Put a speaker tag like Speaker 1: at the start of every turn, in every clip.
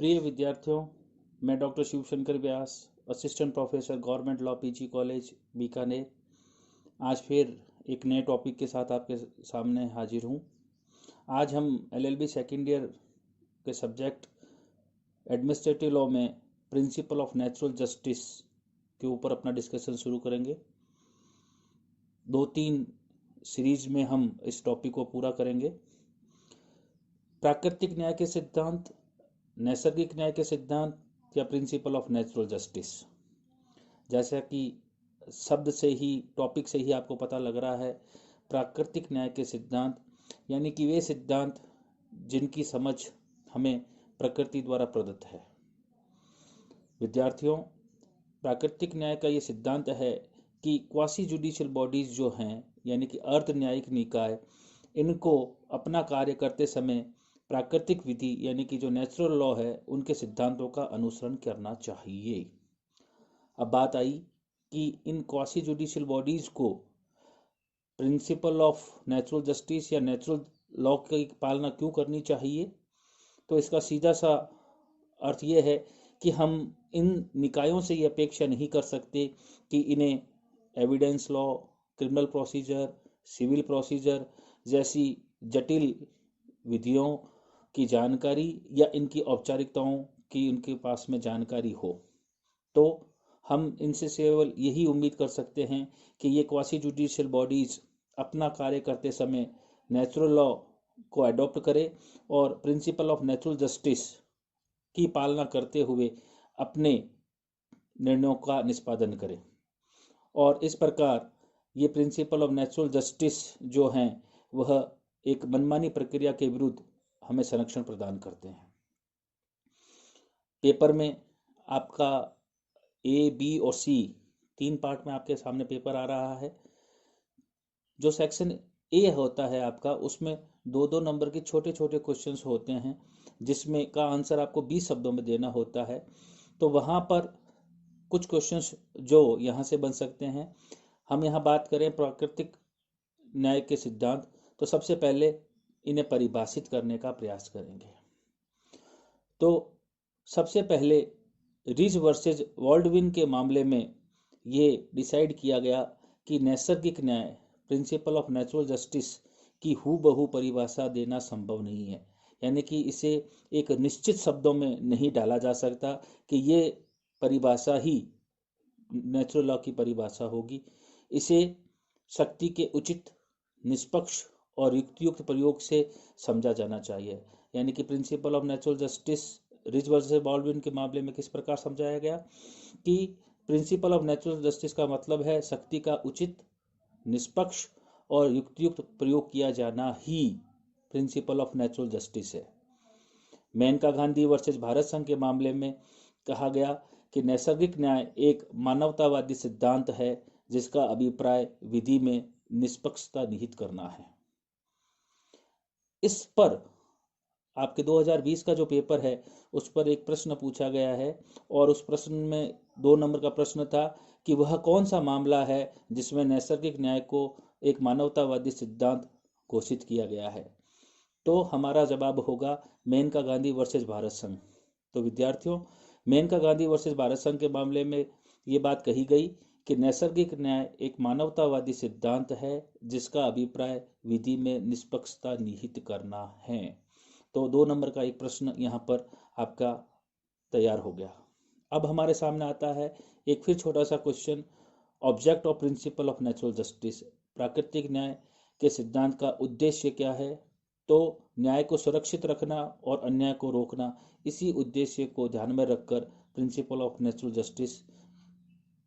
Speaker 1: प्रिय विद्यार्थियों, मैं doctor Shivshankar Vyas, assistant professor government law PG college Bikaner, आज फिर एक नए टॉपिक के साथ आपके सामने हाजिर हूँ। आज हम एलएलबी सेकेंड ईयर के सब्जेक्ट एडमिनिस्ट्रेटिव लॉ में प्रिंसिपल ऑफ नेचुरल जस्टिस के ऊपर अपना डिस्कशन शुरू करेंगे। 2-3 सीरीज में हम इस टॉपिक को पूरा करेंगे। प्राकृतिक न्याय के सिद्धांत, नैसर्गिक न्याय के सिद्धांत या प्रिंसिपल ऑफ नेचुरल जस्टिस। जैसा कि शब्द से ही, टॉपिक से ही आपको पता लग रहा है, प्राकृतिक न्याय के सिद्धांत यानी कि वे सिद्धांत जिनकी समझ हमें प्रकृति द्वारा प्रदत्त है। विद्यार्थियों, प्राकृतिक न्याय का ये सिद्धांत है कि क्वासी जुडिशियल बॉडीज जो हैं यानी कि अर्ध न्यायिक निकाय, इनको अपना कार्य करते समय प्राकृतिक विधि यानी कि जो नेचुरल लॉ है उनके सिद्धांतों का अनुसरण करना चाहिए। अब बात आई कि इन क्वासी जुडिशियल बॉडीज को प्रिंसिपल ऑफ नेचुरल जस्टिस या नेचुरल लॉ की पालना क्यों करनी चाहिए। तो इसका सीधा सा अर्थ ये है कि हम इन निकायों से ये अपेक्षा नहीं कर सकते कि इन्हें evidence law, criminal procedure, civil procedure जैसी जटिल विधियों की जानकारी या इनकी औपचारिकताओं की उनके पास में जानकारी हो। तो हम इनसे केवल यही उम्मीद कर सकते हैं कि ये क्वासी जुडिशियल बॉडीज अपना कार्य करते समय नेचुरल लॉ को अडॉप्ट करें और प्रिंसिपल ऑफ नेचुरल जस्टिस की पालना करते हुए अपने निर्णयों का निष्पादन करें। और इस प्रकार ये प्रिंसिपल ऑफ नेचुरल जस्टिस जो हैं वह एक मनमानी प्रक्रिया के विरुद्ध हमें संरक्षण प्रदान करते हैं। पेपर में आपका ए, बी और सी 3 पार्ट में आपके सामने पेपर आ रहा है। जो सेक्शन ए होता है आपका, उसमें 2-2 नंबर के छोटे छोटे क्वेश्चंस होते हैं जिसमें का आंसर आपको 20 शब्दों में देना होता है। तो वहाँ पर कुछ क्वेश्चंस जो यहाँ से बन सकते हैं। हम यहाँ बात करें प्राकृतिक न्याय के सिद्धांत, तो सबसे पहले इन्हें परिभाषित करने का प्रयास करेंगे। तो सबसे पहले रिज वर्सेज बॉल्डविन के मामले में ये डिसाइड किया गया कि नैसर्गिक न्याय, प्रिंसिपल ऑफ नेचुरल जस्टिस की हूबहू परिभाषा देना संभव नहीं है, यानी कि इसे एक निश्चित शब्दों में नहीं डाला जा सकता कि ये परिभाषा ही नेचुरल लॉ की परिभाषा होगी। इसे शक्ति के उचित, निष्पक्ष और युक्तियुक्त प्रयोग से समझा जाना चाहिए। यानी कि principle of natural justice ridge versus Baldwin के मामले में किस प्रकार समझाया गया कि प्रिंसिपल ऑफ नेचुरल जस्टिस का मतलब है शक्ति का उचित, निष्पक्ष और युक्तियुक्त प्रयोग किया जाना ही प्रिंसिपल ऑफ नेचुरल जस्टिस है। मेनका गांधी वर्सेस भारत संघ के मामले में कहा गया कि नैसर्गिक न्याय एक मानवतावादी सिद्धांत है जिसका अभिप्राय विधि में निष्पक्षता निहित करना है। इस पर आपके 2020 का जो पेपर है उस पर एक प्रश्न पूछा गया है और उस प्रश्न में 2 नंबर का प्रश्न था कि वह कौन सा मामला है जिसमें नैसर्गिक न्याय को एक मानवतावादी सिद्धांत घोषित किया गया है। तो हमारा जवाब होगा मेनका गांधी वर्सेस भारत संघ। तो विद्यार्थियों, मेनका गांधी वर्सेस भारत संघ के मामले में ये बात कही गई कि नैसर्गिक न्याय एक मानवतावादी सिद्धांत है जिसका अभिप्राय विधि में निष्पक्षता निहित करना है। तो 2 नंबर का एक प्रश्न यहाँ पर आपका तैयार हो गया। अब हमारे सामने आता है एक फिर छोटा सा question, object of principle of natural justice, प्राकृतिक न्याय के सिद्धांत का उद्देश्य क्या है। तो न्याय को सुरक्षित रखना और अन्याय को रोकना, इसी उद्देश्य को ध्यान में रखकर प्रिंसिपल ऑफ नेचुरल जस्टिस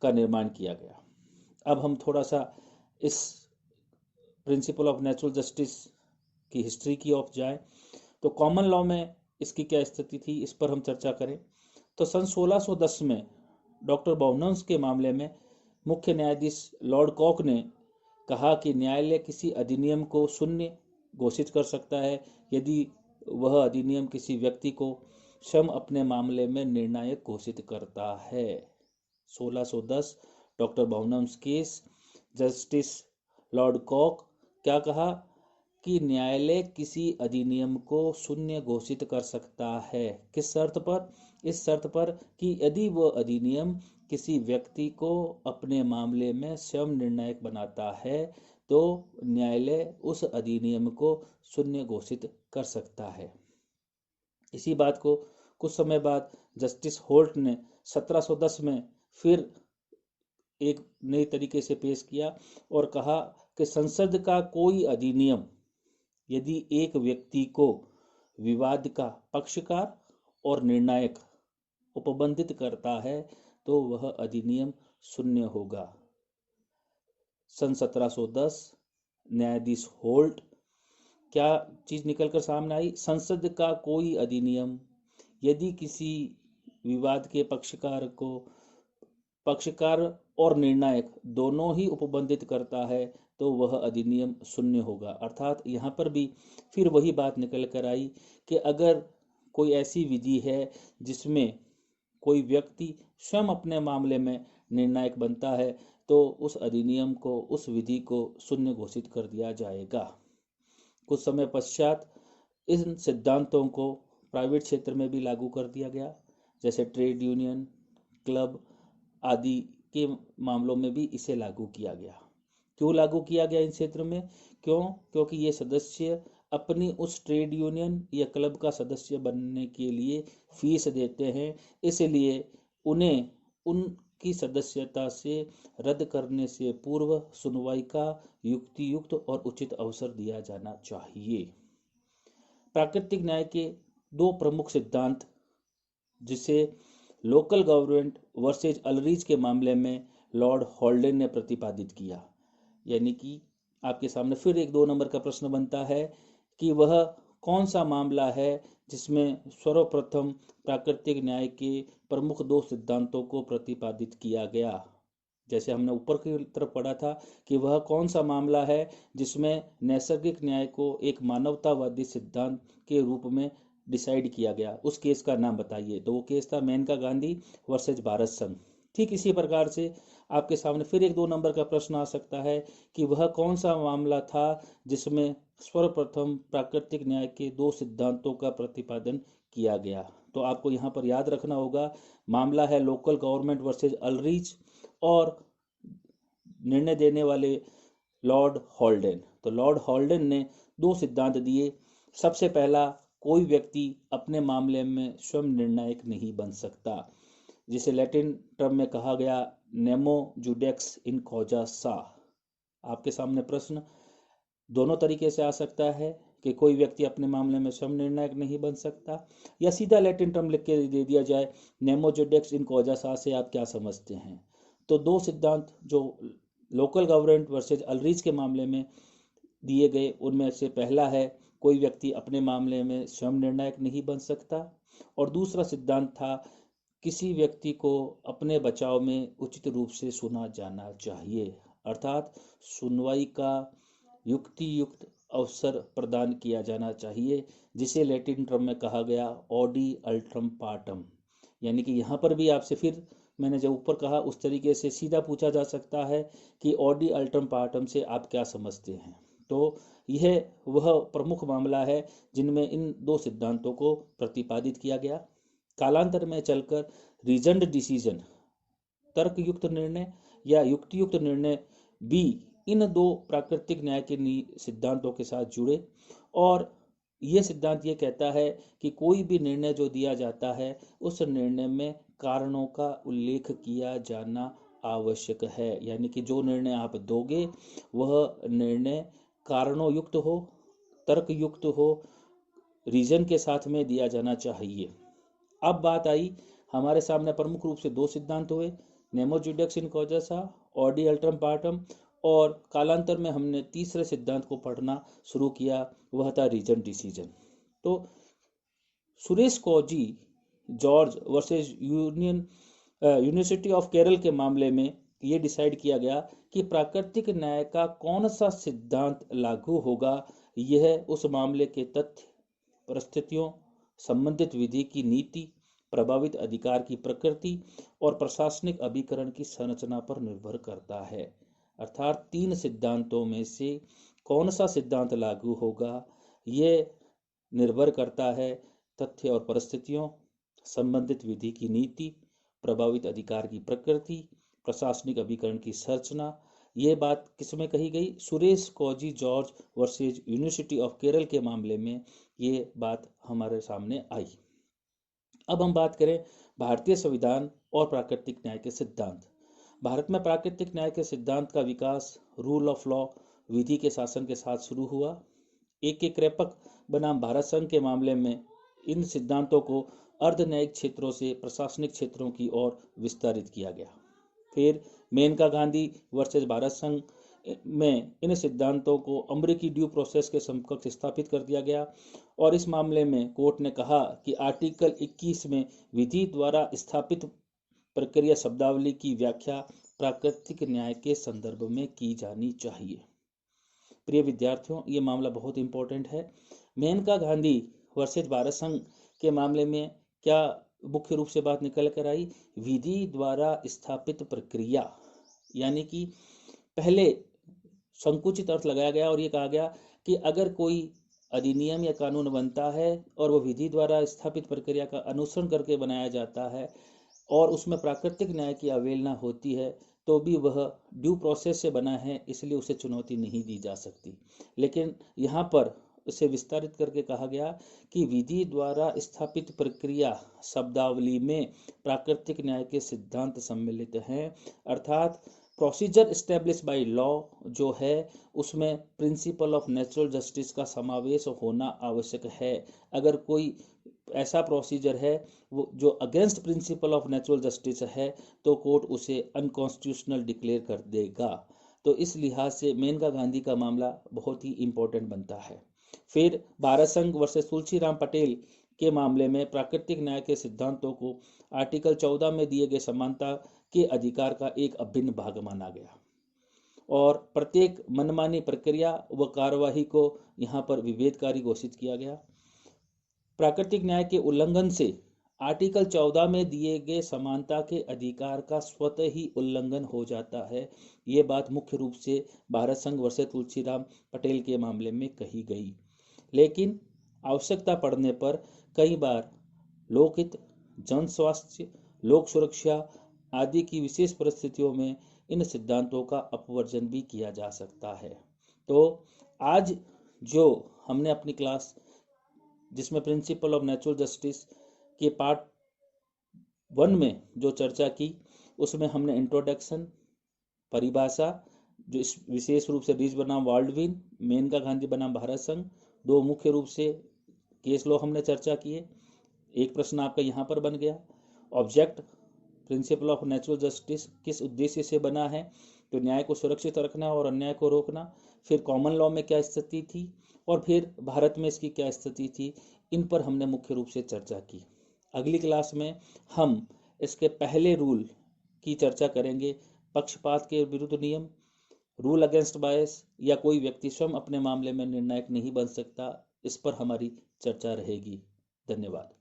Speaker 1: का निर्माण किया गया। अब हम थोड़ा सा इस प्रिंसिपल ऑफ नेचुरल जस्टिस की हिस्ट्री की ओर जाएं। तो कॉमन लॉ में इसकी क्या स्थिति थी, इस पर हम चर्चा करें। तो सन 1610 में डॉक्टर बाउनस के मामले में मुख्य न्यायाधीश लॉर्ड कॉक ने कहा कि न्यायालय किसी अधिनियम को शून्य घोषित कर सकता है यदि वह अधिनियम किसी व्यक्ति को स्वयं अपने मामले में निर्णायक घोषित करता है। 1610 doctor Bonham's case, justice lord Coke क्या कहा कि न्यायालय किसी अधिनियम को शून्य घोषित कर सकता है। किस शर्त पर? इस शर्त पर कि यदि वह अधिनियम किसी व्यक्ति को अपने मामले में स्वयं निर्णायक बनाता है तो न्यायालय उस अधिनियम को शून्य घोषित कर सकता है। इसी बात को कुछ समय बाद जस्टिस होल्ट ने 1710 में फिर एक नए तरीके से पेश किया और कहा कि संसद का कोई अधिनियम यदि एक व्यक्ति को विवाद का पक्षकार और निर्णायक उपबंधित करता है तो वह अधिनियम शून्य होगा। सन 1710 न्यायाधीश होल्ट क्या चीज निकलकर सामने आई? संसद का कोई अधिनियम यदि किसी विवाद के पक्षकार और निर्णायक दोनों ही उपबंधित करता है तो वह अधिनियम शून्य होगा। अर्थात यहाँ पर भी फिर वही बात निकल कर आई कि अगर कोई ऐसी विधि है जिसमें कोई व्यक्ति स्वयं अपने मामले में निर्णायक बनता है तो उस अधिनियम को, उस विधि को शून्य घोषित कर दिया जाएगा। कुछ समय पश्चात इन सिद्धांतों को प्राइवेट क्षेत्र में भी लागू कर दिया गया, जैसे ट्रेड यूनियन, क्लब आदि के मामलों में भी इसे लागू किया गया। क्यों लागू किया गया इन क्षेत्र में? क्योंकि ये सदस्य अपनी उस ट्रेड यूनियन या क्लब का सदस्य बनने के लिए फीस देते हैं, इसलिए उन्हें उनकी सदस्यता से रद्द करने से पूर्व सुनवाई का युक्तियुक्त और उचित अवसर दिया जाना चाहिए। प्राकृतिक न्याय के दो प्रमुख सिद्धांत, जिसे लोकल गवर्नमेंट वर्सेज अल्ड्रिच के मामले में लॉर्ड हॉल्डेन ने प्रतिपादित किया, यानी कि आपके सामने फिर एक 2 नंबर का प्रश्न बनता है कि वह कौन सा मामला है जिसमें सर्वप्रथम प्राकृतिक न्याय के प्रमुख 2 सिद्धांतों को प्रतिपादित किया गया। जैसे हमने ऊपर की तरफ पढ़ा था कि वह कौन सा मामला है जिसमें नैसर्गिक न्याय को एक मानवतावादी सिद्धांत के रूप में डिसाइड किया गया, उस केस का नाम बताइए। तो वो केस था मेनका गांधी वर्सेज भारत संघ। ठीक इसी प्रकार से आपके सामने फिर एक 2 नंबर का प्रश्न आ सकता है कि वह कौन सा मामला था जिसमें सर्वप्रथम प्राकृतिक न्याय के 2 सिद्धांतों का प्रतिपादन किया गया। तो आपको यहाँ पर याद रखना होगा, मामला है लोकल गवर्नमेंट वर्सेज अल्ड्रिच और निर्णय देने वाले लॉर्ड हॉल्डेन। तो लॉर्ड हॉल्डेन ने 2 सिद्धांत दिए। सबसे पहला, कोई व्यक्ति अपने मामले में स्वयं निर्णायक नहीं बन सकता, जिसे लैटिन टर्म में कहा गया नेमो जुडेक्स इन कॉजा सा। आपके सामने प्रश्न दोनों तरीके से आ सकता है कि कोई व्यक्ति अपने मामले में स्वयं निर्णायक नहीं बन सकता, या सीधा लैटिन टर्म लिख के दे दिया जाए नेमो जुडेक्स इन कॉजा सा से आप क्या समझते हैं। तो 2 सिद्धांत जो लोकल गवर्नमेंट वर्सेज अल्ड्रिच के मामले में दिए गए, उनमें से पहला है कोई व्यक्ति अपने मामले में स्वयं निर्णायक नहीं बन सकता, और दूसरा सिद्धांत था किसी व्यक्ति को अपने बचाव में उचित रूप से सुना जाना चाहिए, अर्थात सुनवाई का युक्तियुक्त अवसर प्रदान किया जाना चाहिए, जिसे लैटिन टर्म में कहा गया ऑडी अल्ट्रम पार्टम। यानी कि यहाँ पर भी आपसे फिर मैंने जो ऊपर कहा उस तरीके से सीधा पूछा जा सकता है कि ऑडी अल्ट्रम पार्टम से आप क्या समझते हैं। तो यह वह प्रमुख मामला है जिनमें इन 2 सिद्धांतों को प्रतिपादित किया गया। कालांतर में चलकर रीजन्ड डिसीजन, तर्कयुक्त निर्णय या युक्तियुक्त निर्णय भी इन 2 प्राकृतिक न्याय के सिद्धांतों के साथ जुड़े, और यह सिद्धांत ये कहता है कि कोई भी निर्णय जो दिया जाता है उस निर्णय में कारणों का उल्लेख किया जाना आवश्यक है। यानी कि जो निर्णय आप दोगे वह निर्णय कारणों युक्त हो, तर्क युक्त हो, रीजन के साथ में दिया जाना चाहिए। अब बात आई, हमारे सामने प्रमुख रूप से 2 सिद्धांत हुए, नेमो जुडेक्स इन कॉजा सा, ऑडी अल्ट्रम पार्टम, और कालांतर में हमने तीसरे सिद्धांत को पढ़ना शुरू किया, वह था रीजन डिसीजन। तो Suresh Koshy George versus university of Kerala के मामले में ये डिसाइड किया गया कि प्राकृतिक न्याय का कौन सा सिद्धांत लागू होगा, यह उस मामले के तथ्य, परिस्थितियों, संबंधित विधि की नीति, प्रभावित अधिकार की प्रकृति और प्रशासनिक अभिकरण की संरचना पर निर्भर करता है। अर्थात 3 सिद्धांतों में से कौन सा सिद्धांत लागू होगा, ये निर्भर करता है तथ्य और परिस्थितियों, संबंधित विधि की नीति, प्रभावित अधिकार की प्रकृति, प्रशासनिक अभिकरण की संरचना। ये बात किसमें कही गई? Suresh Koshy George versus university of Kerala के मामले में ये बात हमारे सामने आई। अब हम बात करें भारतीय संविधान और प्राकृतिक न्याय के सिद्धांत। भारत में प्राकृतिक न्याय के सिद्धांत का विकास रूल ऑफ लॉ, विधि के शासन के साथ शुरू हुआ। एकीकृत बनाम भारत संघ के मामले में इन सिद्धांतों को अर्ध न्यायिक क्षेत्रों से प्रशासनिक क्षेत्रों की ओर विस्तारित किया गया। फिर मेनका गांधी वर्सेस भारत संघ में इन सिद्धांतों को अमेरिकी ड्यू प्रोसेस के समकक्ष स्थापित कर दिया गया और इस मामले में कोर्ट ने कहा कि आर्टिकल 21 में विधि द्वारा स्थापित प्रक्रिया शब्दावली की व्याख्या प्राकृतिक न्याय के संदर्भ में की जानी चाहिए। प्रिय विद्यार्थियों, ये मामला बहुत इंपॉर्टेंट है। मेनका गांधी वर्सेस भारत संघ के मामले में क्या मुख्य रूप से बात निकल कर आई? विधि द्वारा स्थापित प्रक्रिया, यानी कि पहले संकुचित अर्थ लगाया गया और ये कहा गया कि अगर कोई अधिनियम या कानून बनता है और वो विधि द्वारा स्थापित प्रक्रिया का अनुसरण करके बनाया जाता है और उसमें प्राकृतिक न्याय की अवहेलना होती है तो भी वह ड्यू प्रोसेस से बना है, इसलिए उसे चुनौती नहीं दी जा सकती। लेकिन यहाँ पर उसे विस्तारित करके कहा गया कि विधि द्वारा स्थापित प्रक्रिया शब्दावली में प्राकृतिक न्याय के सिद्धांत सम्मिलित हैं, अर्थात प्रोसीजर एस्टेब्लिश बाय लॉ जो है उसमें प्रिंसिपल ऑफ नेचुरल जस्टिस का समावेश होना आवश्यक है। अगर कोई ऐसा प्रोसीजर है वो जो against principle of natural justice है तो कोर्ट उसे अनकॉन्स्टिट्यूशनल डिक्लेयर कर देगा। तो इस लिहाज से मेनका गांधी का मामला बहुत ही इंपॉर्टेंट बनता है। फिर भारत संघ वर्सेस तुलसीराम पटेल के मामले में प्राकृतिक न्याय के सिद्धांतों को आर्टिकल 14 में दिए गए समानता के अधिकार का एक अभिन्न भाग माना गया और प्रत्येक मनमानी प्रक्रिया व कार्यवाही को यहाँ पर विभेदकारी घोषित किया गया। प्राकृतिक न्याय के उल्लंघन से आर्टिकल 14 में दिए गए समानता के अधिकार का स्वतः ही उल्लंघन हो जाता है। ये बात मुख्य रूप से भारत संघ वर्सेस तुलसीराम पटेल के मामले में कही गई। लेकिन आवश्यकता पड़ने पर कई बार लोकहित, जन स्वास्थ्य, लोक सुरक्षा आदि की विशेष परिस्थितियों में इन सिद्धांतों का अपवर्जन भी किया जा सकता है। तो आज जो हमने अपनी क्लास जिसमें प्रिंसिपल ऑफ नेचुरल जस्टिस के पार्ट 1 में जो चर्चा की उसमें हमने इंट्रोडक्शन, परिभाषा, जो इस विशेष रूप से रीज बनाम वाल्डविन, मेनका गांधी बनाम भारत संघ, दो मुख्य रूप से केस लॉ हमने चर्चा किए। एक प्रश्न आपका यहाँ पर बन गया, object principle of natural justice किस उद्देश्य से बना है? तो न्याय को सुरक्षित रखना और अन्याय को रोकना। फिर कॉमन लॉ में क्या स्थिति थी और फिर भारत में इसकी क्या स्थिति थी, इन पर हमने मुख्य रूप से चर्चा की। अगली क्लास में हम इसके पहले रूल की चर्चा करेंगे, पक्षपात के विरुद्ध नियम, रूल अगेंस्ट बायस, या कोई व्यक्ति स्वयं अपने मामले में निर्णायक नहीं बन सकता, इस पर हमारी चर्चा रहेगी। धन्यवाद।